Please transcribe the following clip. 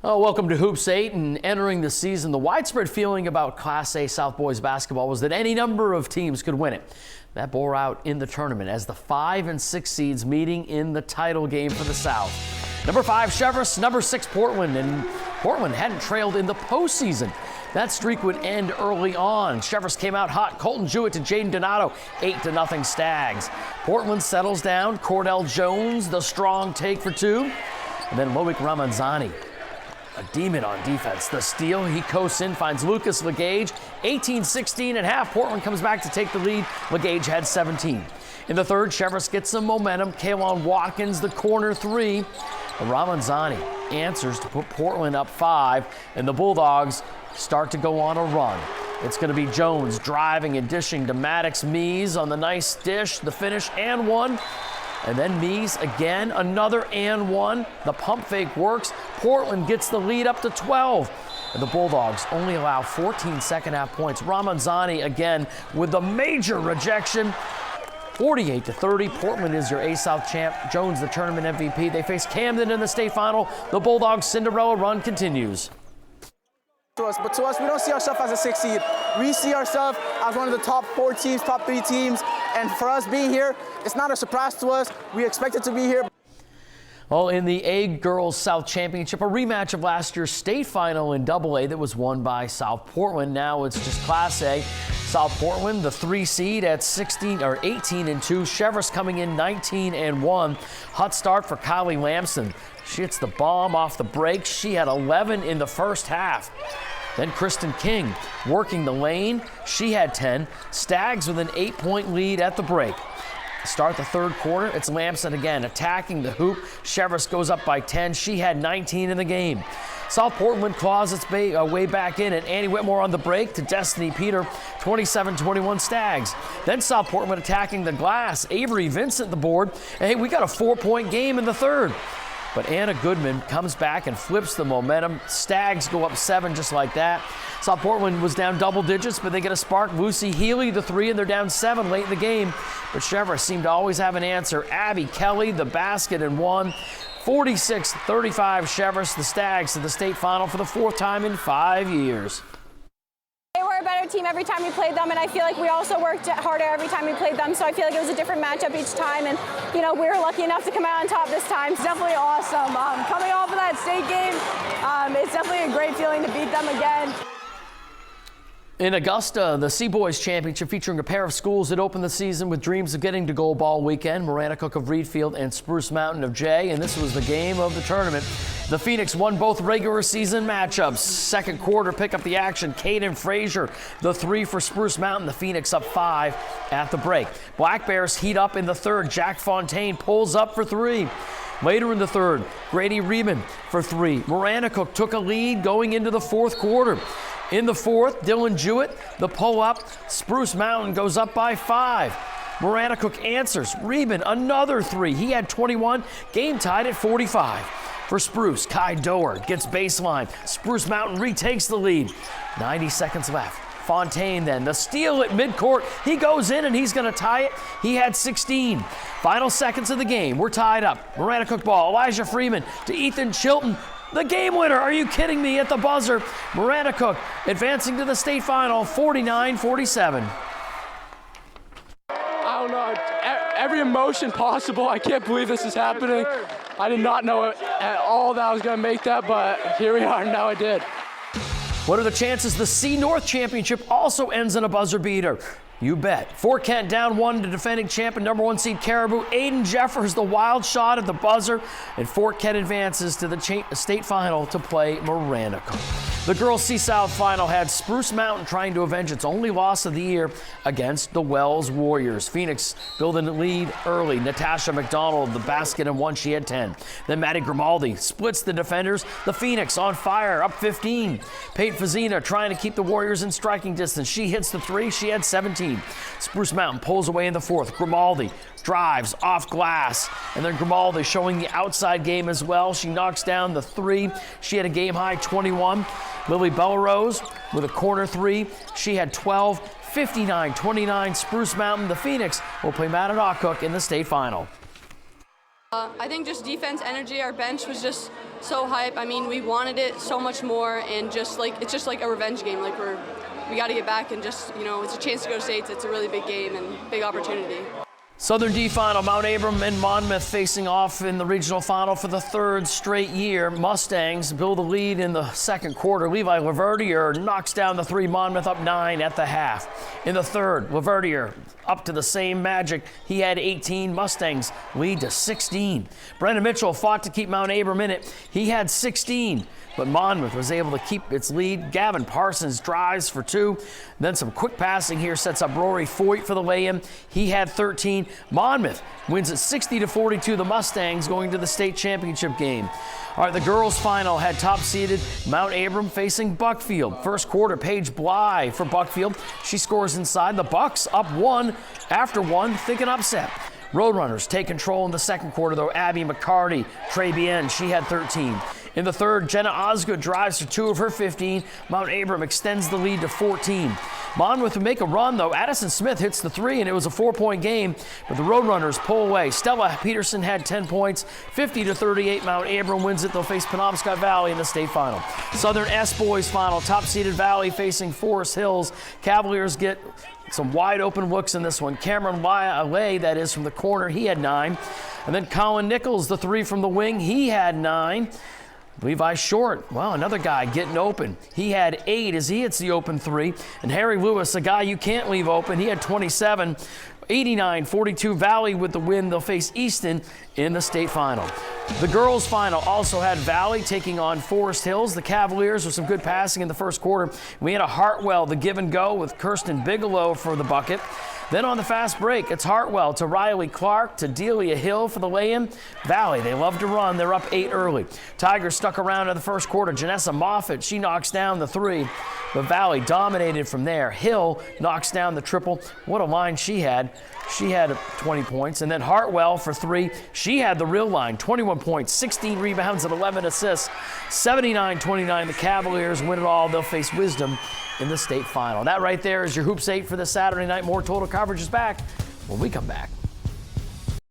Oh, welcome to Hoops 8, and entering the season, the widespread feeling about Class A South boys basketball was that any number of teams could win it. That bore out in the tournament as the 5 and 6 seeds meeting in the title game for the South. Number 5 Cheverus, number 6 Portland, and Portland hadn't trailed in the postseason. That streak would end early on. Cheverus came out hot. Colton Jewett to Jaden Donato, 8-0 Stags. Portland settles down. Cordell Jones, the strong take for 2. And then Loic Ramanzani, a demon on defense. The steal, he coasts in, finds Lucas Legage. 18-16 at half. Portland comes back to take the lead. Legage had 17. In the third, Cheverus gets some momentum. Kaylon Watkins, the corner 3. Ramanzani answers to put Portland up 5, and the Bulldogs start to go on a run. It's going to be Jones driving and dishing to Maddox Mies on the nice dish, the finish, and 1. And then Mies again, another and 1. The pump fake works. Portland gets the lead up to 12. And the Bulldogs only allow 14 second half points. Ramanzani again with a major rejection. 48-30. Portland is your A-South champ. Jones, the tournament MVP. They face Camden in the state final. The Bulldogs' Cinderella run continues. But to us, we don't see ourselves as a 6 seed. We see ourselves as one of the top 4 teams, top 3 teams. And for us being here, it's not a surprise to us. We expected to be here. Well, in the A Girls South Championship, a rematch of last year's state final in AA that was won by South Portland. Now it's just Class A. South Portland, the 3 seed at 18-2. Cheverus coming in 19-1. Hot start for Kylie Lamson. She hits the bomb off the break. She had 11 in the first half. Then Kristen King working the lane. She had 10. Stags with an 8-point lead at the break. Start the third quarter, it's Lamson again attacking the hoop. Cheverus goes up by 10. She had 19 in the game. South Portland claws its way back in, and Annie Whitmore on the break to Destiny Peter, 27-21 Stags. Then South Portland attacking the glass. Avery Vincent the board. And hey, we got a 4-point game in the third. But Anna Goodman comes back and flips the momentum. Stags go up 7 just like that. South Portland was down double digits, but they get a spark. Lucy Healy, the 3, and they're down 7 late in the game. But Cheverus seemed to always have an answer. Abby Kelly, the basket, and 1. 46-35 Cheverus, the Stags to the state final for the 4th time in 5 years. They were a better team every time we played them, and I feel like we also worked harder every time we played them, so I feel like it was a different matchup each time, and we were lucky enough to come out on top this time. It's definitely awesome. Coming off of that state game, it's definitely a great feeling to beat them again. In Augusta, the C-Boys Championship featuring a pair of schools that opened the season with dreams of getting to Gold Ball weekend, Maranacook of Reedfield and Spruce Mountain of Jay, and this was the game of the tournament. The Phoenix won both regular season matchups. Second quarter, pick up the action. Caden Frazier, the 3 for Spruce Mountain. The Phoenix up 5 at the break. Black Bears heat up in the third. Jack Fontaine pulls up for 3. Later in the third, Grady Riemann for 3. Maranacook took a lead going into the fourth quarter. In the fourth, Dylan Jewett, the pull-up. Spruce Mountain goes up by 5. Maranacook answers. Riemann, another 3. He had 21. Game tied at 45. For Spruce, Kai Doer gets baseline. Spruce Mountain retakes the lead. 90 seconds left. Fontaine then, the steal at midcourt. He goes in and he's going to tie it. He had 16. Final seconds of the game. We're tied up. Maranacook ball. Elijah Freeman to Ethan Chilton. The game winner, are you kidding me, at the buzzer. Maranacook advancing to the state final, 49-47. I don't know, every emotion possible. I can't believe this is happening. I did not know at all that I was going to make that, but here we are, now I did. What are the chances the C North Championship also ends in a buzzer beater? You bet. Fort Kent down 1 to defending champion number 1 seed Caribou. Aiden Jeffers the wild shot at the buzzer, and Fort Kent advances to the state final to play Maranacook. The girls' C-South final had Spruce Mountain trying to avenge its only loss of the year against the Wells Warriors. Phoenix building a lead early. Natasha McDonald, the basket and 1, she had 10. Then Maddie Grimaldi splits the defenders. The Phoenix on fire, up 15. Peyton Fazina trying to keep the Warriors in striking distance. She hits the 3, she had 17. Spruce Mountain pulls away in the fourth. Grimaldi drives off glass, and then Grimaldi showing the outside game as well. She knocks down the 3. She had a game high 21. Lily Belrose with a corner 3. She had 12. 59-29 Spruce Mountain. The Phoenix will play Manitowoc in the state final. I think just defense, energy, our bench was just so hype. I mean, we wanted it so much more, and it's just like a revenge game. Like we got to get back and just, it's a chance to go to states. It's a really big game and big opportunity. Southern D final, Mount Abram and Monmouth facing off in the regional final for the third straight year. Mustangs build the lead in the second quarter. Levi Laverdier knocks down the three. Monmouth up 9 at the half. In the third, Laverdier up to the same magic. He had 18. Mustangs lead to 16. Brendan Mitchell fought to keep Mount Abram in it. He had 16. But Monmouth was able to keep its lead. Gavin Parsons drives for 2. Then some quick passing here sets up Rory Foyt for the lay-in. He had 13. Monmouth wins it 60-42. The Mustangs going to the state championship game. All right, the girls' final had top-seeded Mount Abram facing Buckfield. First quarter, Paige Bly for Buckfield. She scores inside. The Bucks up 1 after 1, think an upset. Roadrunners take control in the second quarter, though. Abby McCarty, Trey Bien, she had 13. In the third, Jenna Osgood drives for 2 of her 15. Mount Abram extends the lead to 14. Monmouth would make a run, though. Addison Smith hits the 3, and it was a 4-point game, but the Roadrunners pull away. Stella Peterson had 10 points. 50-38, Mount Abram wins it. They'll face Penobscot Valley in the state final. Southern S Boys final, top-seeded Valley facing Forest Hills. Cavaliers get some wide open looks in this one. Cameron Lay, that is, from the corner, he had 9. And then Colin Nichols, the 3 from the wing, he had 9. Levi Short, well, another guy getting open. He had 8 as he hits the open 3. And Harry Lewis, a guy you can't leave open, he had 27. 89-42 Valley with the win. They'll face Easton in the state final. The girls' final also had Valley taking on Forest Hills. The Cavaliers with some good passing in the first quarter. We had a Hartwell, the give and go with Kirsten Bigelow for the bucket. Then on the fast break, it's Hartwell to Riley Clark to Delia Hill for the lay-in. Valley, they love to run. They're up 8 early. Tigers stuck around in the first quarter. Janessa Moffitt, she knocks down the 3. But Valley dominated from there. Hill knocks down the triple. What a line she had. She had 20 points. And then Hartwell for 3. She had the real line, 21 points, 16 rebounds, and 11 assists. 79-29, the Cavaliers win it all. They'll face Wisdom in the state final. That right there is your Hoops 8 for this Saturday night. More total coverage is back when we come back.